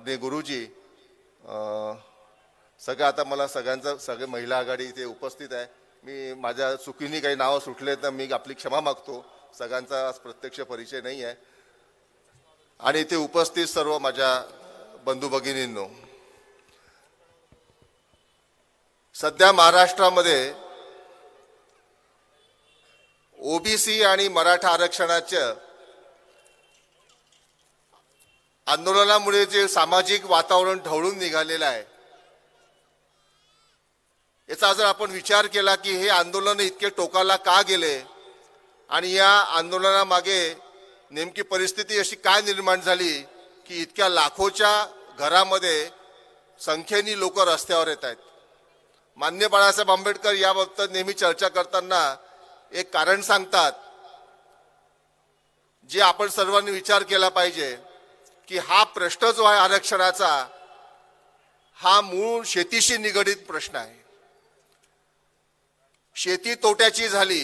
माननीय गुरुजी, सगळं आता मला सगळे महिला आघाडी इथे उपस्थित आहे. मी माझ्या चुकीने काही नावं सुटले तर मी आपली क्षमा मागतो. सगळ्यांचा प्रत्यक्ष परिचय नाही आहे. आणि इथे उपस्थित सर्व माझ्या बंधू भगिनींनो, सध्या महाराष्ट्रामध्ये ओबीसी आणि मराठा आरक्षणाच्या आंदोलनामुळे जे सामाजिक वातावरण ढवळून निघालेलं आहे, याचा जर आपण विचार केला की हे आंदोलन इतके टोकाला का गेले आणि या आंदोलनामागे नेमकी परिस्थिती अशी काय निर्माण झाली की इतक्या लाखोच्या घरामध्ये संख्येने लोक रस्त्यावर येत आहेत. माननीय बाळासाहेब आंबेडकर याबाबत नेहमी चर्चा करताना एक कारण सांगतात, जे आपण सर्वांनी विचार केला पाहिजे की हा प्रश्न जो आहे आरक्षणाचा, हा मूळ शेतीशी निगडीत प्रश्न आहे. शेती तोट्याची झाली,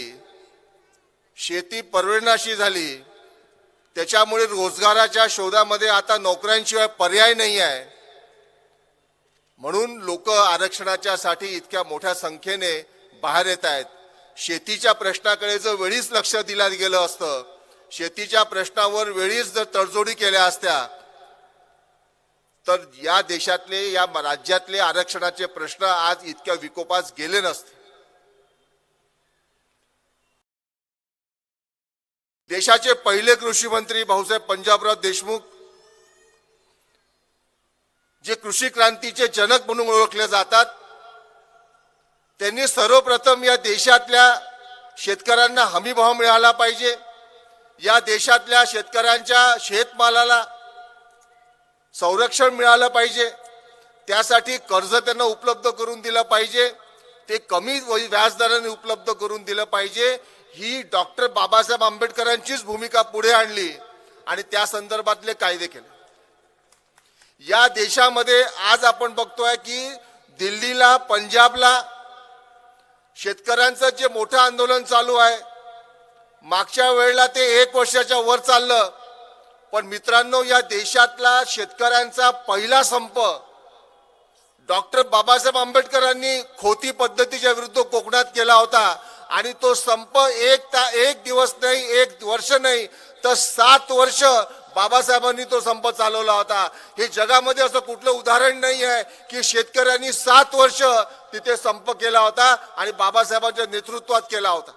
शेती परवडण्याची झाली, त्याच्यामुळे रोजगाराच्या शोधामध्ये आता नोकऱ्यांशिवाय पर्याय नाही आहे. म्हणून लोक आरक्षणाच्यासाठी इतक्या मोठ्या संख्येने बाहेर येत आहेत. शेतीच्या प्रश्नाकडे जर वेळीच लक्ष दिलं गेलं असतं, शेतीच्या प्रश्नावर वेळीच जर तडजोडी केल्या असत्या, तर या देशातले, या राज्यातले आरक्षणाचे प्रश्न आज इतक्या विकोपास गेले नसते. देशाचे पहिले कृषी मंत्री भाऊसाहेब पंजाबराव देशमुख, जे कृषी क्रांतीचे जनक म्हणून ओळखले जातात, त्यांनी सर्वप्रथम या देशातल्या शेतकऱ्यांना हमीभाव मिळाला पाहिजे. या देशातल्या शेतकऱ्यांच्या शेतमालाला संरक्षण मिळालं पाहिजे. त्यासाठी कर्ज त्यांना उपलब्ध करून दिलं पाहिजे, ते कमी व्याजदराने उपलब्ध करून दिलं पाहिजे. ही डॉक्टर बाबासाहेब आंबेडकरांचीच भूमिका पुढे आणली आणि त्या संदर्भातले कायदे केले. या देशामध्ये आज आपण बघतोय की दिल्लीला, पंजाबला शेतकऱ्यांचं जे मोठं आंदोलन चालू आहे, मागच्या वेळेला ते 1 वर्षाच्या वर चाललं. पण मित्रांनो, या देशातला शेतकऱ्यांचा पहिला संप डॉक्टर बाबासाहेब आंबेडकरांनी खोती पद्धतीच्या विरुद्ध कोकणात केला होता. आणि तो संप एक दिवस नाही, 1 वर्ष नाही, तर 7 वर्ष बाबासाहेबांनी तो संप चालवला होता. हे जगामध्ये असं कुठलं उदाहरण नाही आहे की शेतकऱ्यांनी 7 वर्ष तिथे संप केला होता आणि बाबासाहेबांच्या नेतृत्वात केला होता.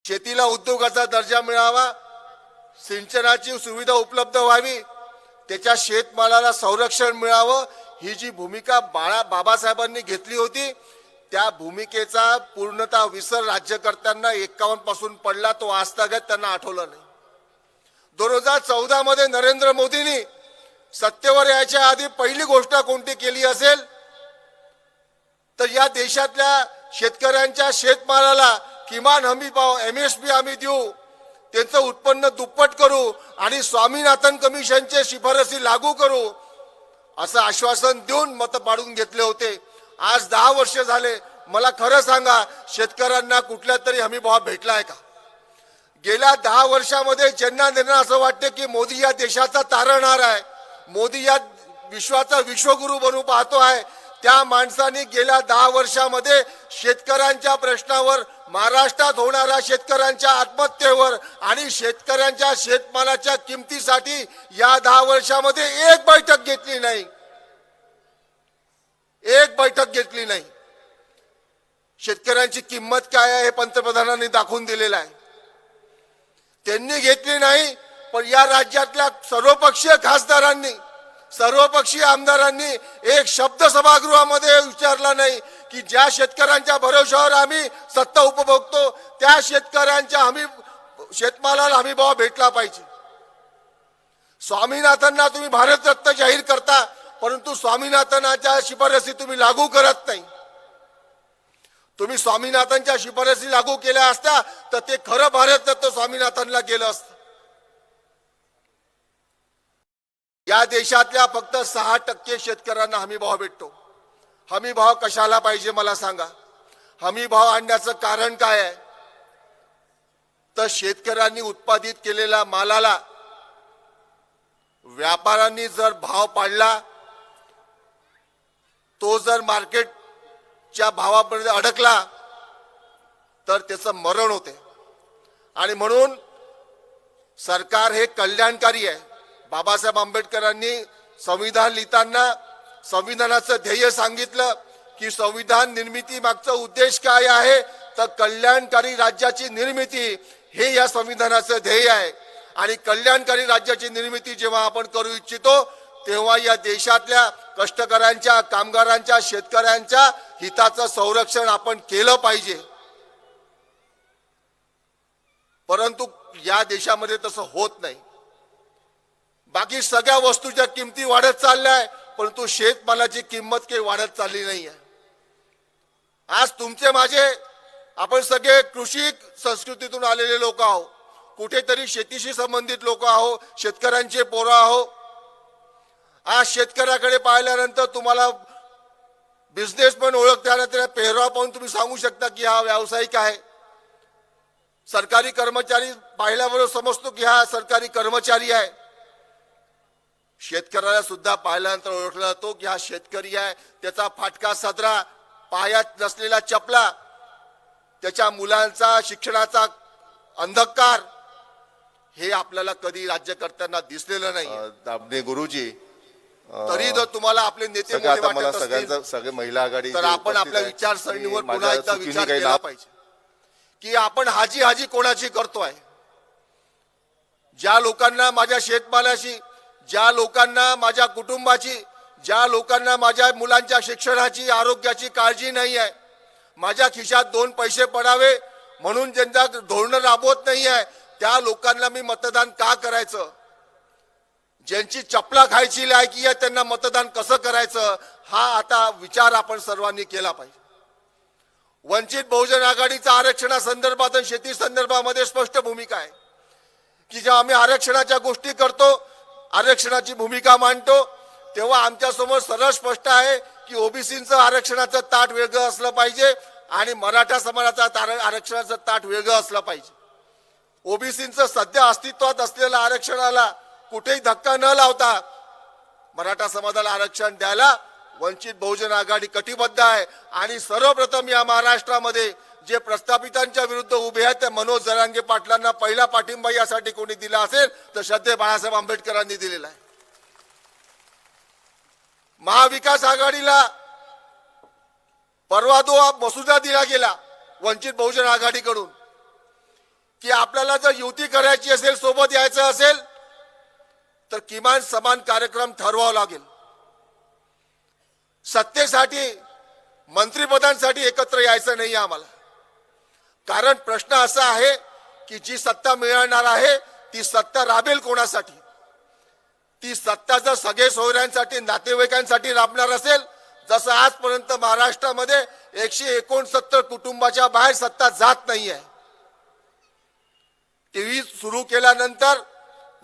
शेतीला उद्योगाचा दर्जा मिळावा, सिंचनाची सुविधा उपलब्ध व्हावी, त्याच्या शेतमालाला संरक्षण मिळावं, ही जी भूमिका बाबासाहेबांनी घेतली होती, त्या भूमिकेचा पूर्णतः विसर राज्यकर्त्यांना 51 पासून पडला. तो आजतागत त्यांना आठवलं नाही. 2014 मध्ये नरेंद्र मोदींनी सत्तेवर यायच्या आधी पहिली गोष्ट कोणती केली असेल तर या देशातल्या शेतकऱ्यांच्या शेतमालाला किमान हमी भाव MSP आम्ही देऊ, त्यांचं उत्पन्न दुप्पट करू आणि स्वामीनाथन कमिशनचे शिफारसी लागू करू, असं आश्वासन देऊन मत पाडून घेतले होते. आज 10 वर्ष झाले. मला खरं सांगा, शेतकऱ्यांना कुठल्या तरी हमी भाव भेटलाय का? गेल्या 10 वर्षामध्ये ज्यांना त्यांना असं वाटतं की मोदी या देशाचा तारणहार आहे, मोदी या विश्वाचा विश्वगुरू बनू पाहतो आहे, त्या माणसाने गेल्या 10 वर्षामध्ये शेतकऱ्यांच्या प्रश्नावर, महाराष्ट्रात होणाऱ्या शेतकऱ्यांच्या आत्महत्येवर आणि शेतकऱ्यांच्या शेतमालाच्या किमतीसाठी या 10 वर्षामध्ये एक बैठक घेतली नाही. शेतकऱ्यांची किंमत काय आहे हे पंतप्रधानांनी दाखवून दिलेलं आहे. त्यांनी घेतली नाही, पण या राज्यातल्या सर्वपक्षीय खासदारांनी, सर्वपक्षीय आमदारांनी एक शब्द सभागृहामध्ये विचारला नाही की ज्या शेतकऱ्यांच्या भरोशावर आम्ही सत्ता उपभोगतो त्या शेतकऱ्यांच्या शेतमालाला हमी भाव भेटला पाहिजे. स्वामीनाथनना तुम्ही भारतरत्न जाहीर करता, परंतु स्वामीनाथनच्या शिफारसी तुम्ही लागू करत नाही. तुम्ही स्वामीनाथनच्या शिफारसी लागू केल्या असत्या तर ते खरं भारतरत्न स्वामीनाथनला गेलं असतं. या देशातल्या फक्त 6% शेतकऱ्यांना हमी भाव भेटतो. हमी भाव कशाला पाहिजे मला सांगा? हमी भाव आणण्याचं कारण काय आहे? तर शेतकऱ्यांनी उत्पादित केलेल्या मालाला व्यापाऱ्यांनी जर भाव पाडला, तो जर मार्केटच्या भावापर्यंत अडकला तर त्याचं मरण होते. आणि म्हणून सरकार हे कल्याणकारी आहे. बाबासाहेब आंबेडकरांनी संविधान लिहिताना संविधानाचं ध्येय सांगितलं की संविधान निर्मिती मागचा उद्देश काय आहे, तर कल्याणकारी राज्याची निर्मिती हे या संविधानाचं ध्येय आहे. आणि कल्याणकारी राज्याची निर्मिती जेव्हा आपण करू इच्छितो तेव्हा या देशातल्या कष्टकऱ्यांच्या, कामगारांच्या, शेतकऱ्यांच्या हिताचं संरक्षण आपण केलं पाहिजे. परंतु या देशामध्ये तसं होत नाही. बाकी सगळ्या वस्तूच्या किमती वाढत चालल्या आहे, परंतु शेतमालाची किंमत काही वाढत चालली नाही आहे. आज तुमचे माझे आपण सगळे कृषी संस्कृतीतून आलेले लोक आहोत, कुठेतरी शेतीशी संबंधित लोक आहोत, शेतकऱ्यांचे पोरं आहोत. आज शेतकऱ्याकडे पाहिल्यानंतर तुम्हाला बिझनेसमॅन ओळखताना त्याला पेहराव पाहून तुम्ही सांगू शकता की हा व्यावसायिक आहे. सरकारी कर्मचारी पाहिल्याबरोबर समजतो की हा सरकारी कर्मचारी आहे. शेतकऱ्याला सुद्धा पाहिल्यानंतर ओळखला जातो की हा शेतकरी आहे. त्याचा फाटका सदरा, पायात नसलेला चपला, त्याच्या मुलांचा शिक्षणाचा अंधकार हे आपल्याला कधी राज्यकर्त्यांना दिसलेलं नाही. आपले गुरुजी, तरी जर तुम्हाला आपले नेते मोठे वाटत असतील सगळे महिला आघाडी तर आपण आपल्या विचारसरणीवर पुन्हा एकदा विचार केला पाहिजे की आपण हाजी हाजी कोणाची करतोय. ज्या लोकांना माझ्या शेतमालाशी, ज्या लोकांना माझ्या कुटुंबाची, ज्या लोकांना माझ्या मुलांच्या शिक्षणाची, आरोग्याची काळजी नाही आहे, माझ्या खिशात 2 पैसे पडावे म्हणून ज्यांचा धोरण राबवत नाही आहे, त्या लोकांना मी मतदान का करायचं? ज्यांची चपला खायची लायकी आहे त्यांना मतदान कसं करायचं, हा आता विचार आपण सर्वांनी केला पाहिजे. वंचित बहुजन आघाडीचा आरक्षणासंदर्भात आणि शेती संदर्भामध्ये स्पष्ट भूमिका आहे की जेव्हा आम्ही आरक्षणाच्या गोष्टी करतो, आरक्षणाची भूमिका मांडतो, तेव्हा आमच्या समोर सरळ स्पष्ट आहे की ओबीसीचं आरक्षणाचं ताट वेगळं असलं पाहिजे आणि मराठा समाजाचं आरक्षणाचं ताट वेगळं असलं पाहिजे. ओबीसीचं सध्या अस्तित्वात असलेल्या आरक्षणाला कुठेही धक्का न लावता मराठा समाजाला आरक्षण द्यायला वंचित बहुजन आघाडी कटिबद्ध आहे. आणि सर्वप्रथम या महाराष्ट्रामध्ये जे प्रस्थापितांच्या विरुद्ध उभे आहेत त्या मनोज जरांगे पाटलांना पहिला पाठिंबा यासाठी कोणी दिला असेल तर श्रद्धेय बाळासाहेब आंबेडकरांनी दिलेला आहे. महाविकास आघाडीला परवा जो मसुदा दिला गेला वंचित बहुजन आघाडीकडून की आपल्याला जर युती करायची असेल, सोबत यायचं असेल तर किमान समान कार्यक्रम ठरवावा लागेल. सत्तेसाठी, मंत्रिपदांसाठी एकत्र यायचं नाही आम्हाला. कारण प्रश्न असा आहे की जी सत्ता मिळणार आहे ती सत्ता राबेल कोणासाठी? ती सत्ता जर सगळे सोयऱ्यांसाठी, नातेवाईकांसाठी राबणार असेल, जसं आजपर्यंत महाराष्ट्रामध्ये 169 कुटुंबाच्या बाहेर सत्ता जात नाहीये. टीव्ही सुरू केल्यानंतर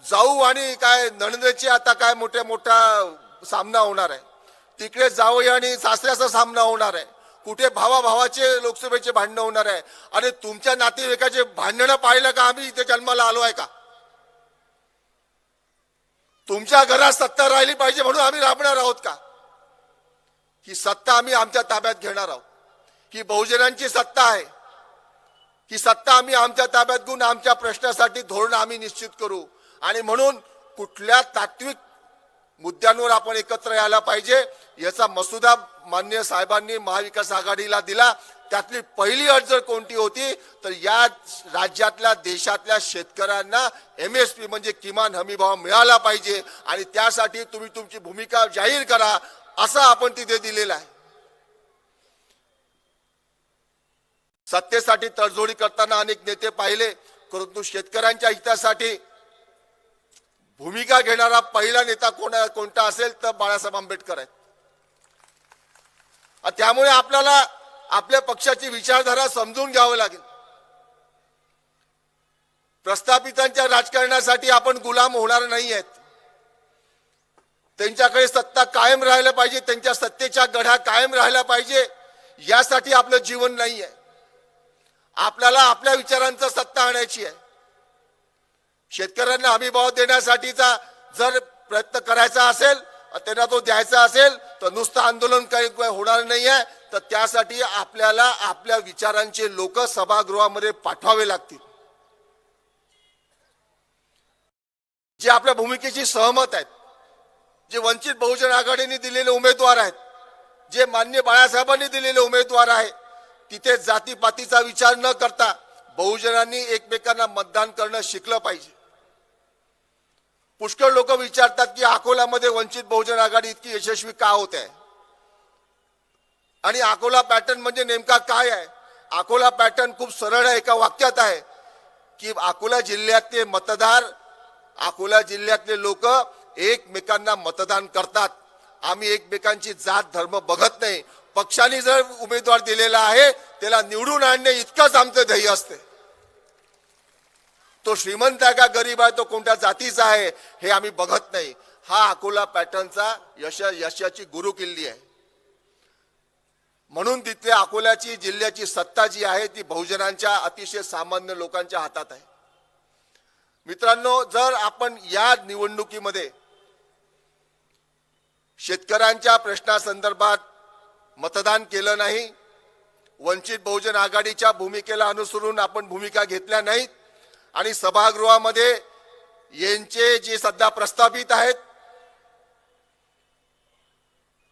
जाऊ आणि काय नणंदेची आता काय मोठा सामना होणार आहे, तिकडे जावई आणि सासऱ्याचा सामना होणार आहे, कुठे भावाभावाचे लोकसभेचे भांडणं होणार आहे. आणि तुमच्या नातेवाईकाचे भांडणं पाहिलं का आम्ही इथे जन्माला आलो आहे का? तुमच्या घरात सत्ता राहिली पाहिजे म्हणून आम्ही राबणार आहोत का? ही सत्ता आम्ही आमच्या ताब्यात घेणार आहोत. ही बहुजनांची सत्ता आहे. ही सत्ता आम्ही आमच्या ताब्यात घेऊन आमच्या प्रश्नासाठी धोरण आम्ही निश्चित करू. आणि म्हणून कुठल्या तात्विक मुद्द्यांवर आपण एकत्र यायला पाहिजे याचा मसुदा माननीय साहेबांनी महाविकास आघाडीला दिला. त्यातली पहिली अट जर कोणती होती तर या राज्यातल्या, देशातल्या शेतकऱ्यांना MSP म्हणजे किमान हमी भाव मिळाला पाहिजे आणि त्यासाठी तुम्ही तुमची भूमिका जाहीर करा असं आपण तिथे दिलेलं आहे. सत्तेसाठी तडजोडी करताना अनेक नेते पाहिले, परंतु शेतकऱ्यांच्या हितासाठी भूमिका घेणारा पहिला नेता कोणता असेल तर बाळासाहेब आंबेडकर आहेत. त्यामुळे आपल्याला आपल्या पक्षाची विचारधारा समजून घ्यावी लागेल. प्रस्थापितांच्या राजकारणासाठी आपण गुलाम होणार नाही आहेत. त्यांच्याकडे सत्ता कायम राहायला पाहिजे, त्यांच्या सत्तेच्या गढ्या कायम राहायला पाहिजे, यासाठी आपलं जीवन नाही आहे. आपल्याला आपल्या विचारांचा सत्ता आणायची आहे. शेतकऱ्यांना हमीभाव देण्यासाठीचा जर प्रयत्न करायचा असेल, त्यांना तो द्यायचा असेल, तर नुसतं आंदोलन काही होणार नाही आहे. तर त्यासाठी आपल्याला आपल्या विचारांचे लोक सभागृहामध्ये पाठवावे लागतील, जे आपल्या भूमिकेशी सहमत आहेत, जे वंचित बहुजन आघाडीने दिलेले उमेदवार आहेत, जे मान्य बाळासाहेबांनी दिलेले उमेदवार आहेत. तिथे जातीपातीचा विचार न करता बहुजनांनी एकमेकांना मतदान करणं शिकलं पाहिजे. पुष्कळ लोक विचारतात की अकोल्यामध्ये वंचित बहुजन आघाडी इतकी यशस्वी का होत आहे, आणि अकोला पॅटर्न म्हणजे नेमका काय आहे. अकोला पॅटर्न खूप सरळ आहे, एका वाक्यात आहे की अकोला जिल्ह्यातले मतदार, अकोला जिल्ह्यातले लोक एकमेकांना मतदान करतात. आम्ही एकमेकांची जात धर्म बघत नाही. पक्षाने जर उमेदवार दिलेला आहे त्याला निवडून आणणे इतकंच आमचं ध्येय असते. तो श्रीमंत आहे का गरीब आहे, तो कोणत्या जातीचा आहे हे आम्ही बघत नाही. हा अकोला पॅटर्नचा यशाची गुरुकिल्ली आहे. म्हणून तिथल्या अकोल्याची जिल्ह्याची सत्ता जी आहे ती बहुजनांच्या अतिशय सामान्य लोकांच्या हातात आहे. मित्रांनो, जर आपण या निवडणुकीमध्ये शेतकऱ्यांच्या प्रश्नासंदर्भात मतदान केलं नाही, वंचित बहुजन आघाडीच्या भूमिकेला अनुसरून आपण भूमिका घेतल्या नाहीत, आणि सभागृहामध्ये यांचे जे सध्या प्रस्थापित आहेत,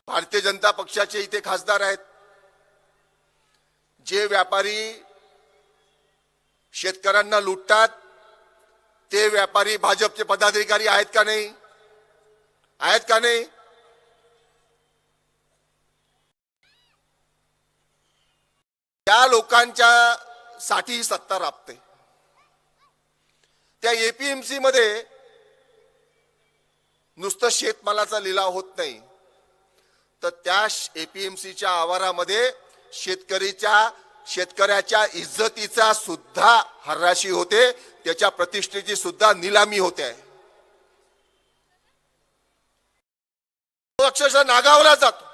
भारतीय जनता पक्षाचे इथे खासदार आहेत, जे व्यापारी शेतकऱ्यांना लुटतात ते व्यापारी भाजपचे पदाधिकारी आहेत का नाही, आहेत का नाही. त्या लोकांच्या साठी ही सत्ता राबते. त्या एपीएमसी मध्ये नुसतं शेतमालाचा लिलाव होत नाही, तर त्या एपीएमसीच्या आवारामध्ये शेतकऱ्याच्या इज्जतीचा सुद्धा हर्राशी होते, त्याच्या प्रतिष्ठेची सुद्धा निलामी होते. तो अक्षरशः नागावला जातो.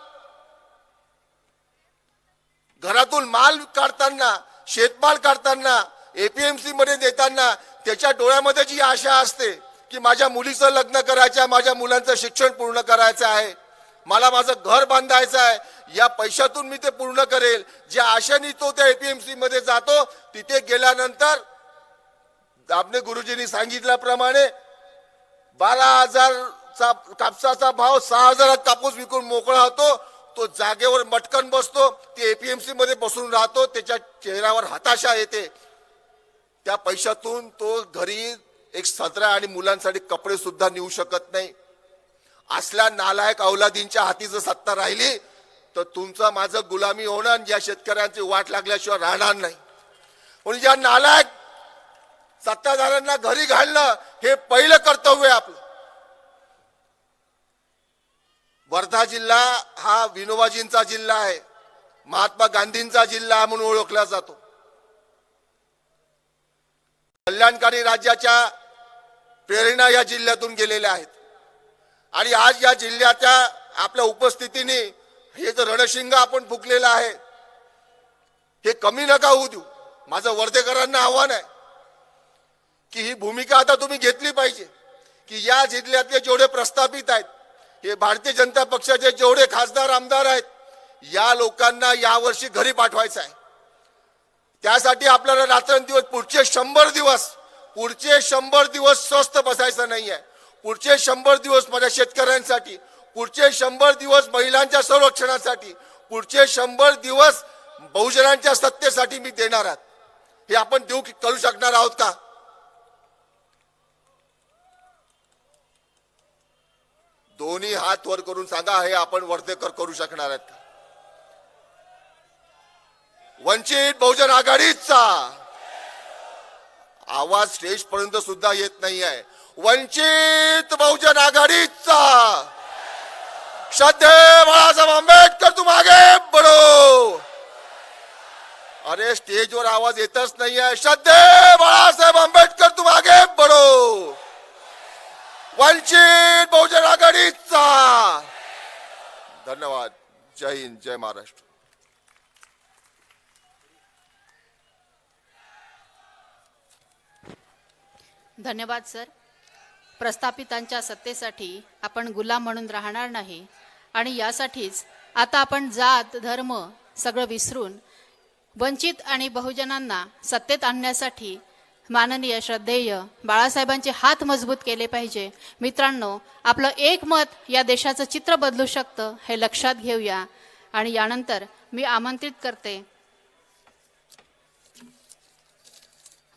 घरातून माल काढताना, शेतमाल काढताना, एपीएमसी मध्ये देताना त्याच्या डोळ्यामध्ये जी आशा असते की माझ्या मुलीचं लग्न करायचं आहे, माझ्या मुलांचं शिक्षण पूर्ण करायचं आहे, मला माझं घर बांधायचं आहे, या पैशातून मी ते पूर्ण करेल, ज्या आशेने तो त्या एपीएमसी मध्ये जातो, तिथे गेल्यानंतर दाभणे गुरुजींनी सांगितल्याप्रमाणे 12,000चा कापसाचा भाव 6,000 कापूस विकून मोकळा होतो. तो जागेवर मटकन बसतो, ते एपीएमसी मध्ये बसून राहतो, त्याच्या चेहऱ्यावर हताशा येते. त्या पैशातून तो घरी एक सदरा आणि मुलांसाठी कपडे सुद्धा नेऊ शकत नाही. असल्या नालायक औलादींच्या हाती जर सत्ता राहिली तर तुमचं माझं गुलामी होणार, या शेतकऱ्यांची वाट लागल्याशिवाय राहणार नाही. म्हणून या नालायक सत्ताधाऱ्यांना घरी घालणं हे पहिलं कर्तव्य आहे आपलं. वर्धा जिल्हा हा विनोबाजींचा जिल्हा आहे, महात्मा गांधींचा जिल्हा म्हणून ओळखला जातो. कल्याणकारी राज्याच्या प्रेरणा या जिल्ह्यातून गेलेल्या आहेत, आणि आज या जिल्ह्याच्या आपल्या उपस्थितीने हे जे रणशिंग आपण फुकलेलं आहे हे कमी नका होऊ देऊ. माझं वर्धेकरांना आव्हान आहे की ही भूमिका आता तुम्ही घेतली पाहिजे की या जिल्ह्यातले जेवढे प्रस्थापित आहेत, हे भारतीय जनता पक्षाचे जेवढे खासदार आमदार आहेत, या लोकांना यावर्षी घरी पाठवायचं आहे. त्यासाठी आपल्याला रात्रंदिवस पुढचे 100 दिवस स्वस्थ बसायचं नाही आहे. पुढचे 100 दिवस माझ्या शेतकऱ्यांसाठी, पुढचे 100 दिवस महिलांच्या संरक्षणासाठी, पुढचे 100 दिवस बहुजनांच्या सत्तेसाठी मी देणार आहात. हे आपण देऊ करू शकणार आहोत का? दोन्ही हात वर करून सांगा, हे आपण वर्धेकर करू शकणार आहेत का? वंचित बहुजन आघाडीचा आवाज स्टेज पर्यंत सुद्धा येत नाही आहे. वंचित बहुजन आघाडीचा श्रद्धे बाळासाहेब आंबेडकर तुम आगे बढ़ो. अरे स्टेजवर आवाज येतच नाही आहे. श्रद्धे बाळासाहेब आंबेडकर तुम आगे बढ़ो. वंचित बहुजन आघाडीचा. धन्यवाद. जय हिंद, जय महाराष्ट्र. धन्यवाद सर. प्रस्थापितांच्या सत्तेसाठी आपण गुलाम म्हणून राहणार नाही आणि यासाठीच आता आपण जात धर्म सगळं विसरून वंचित आणि बहुजनांना सत्तेत आणण्यासाठी माननीय श्रद्धेय बाळासाहेबांचे हात मजबूत केले पाहिजे. मित्रांनो, आपलं एक मत या देशाचं चित्र बदलू शकतं हे लक्षात घेऊया. आणि यानंतर मी आमंत्रित करते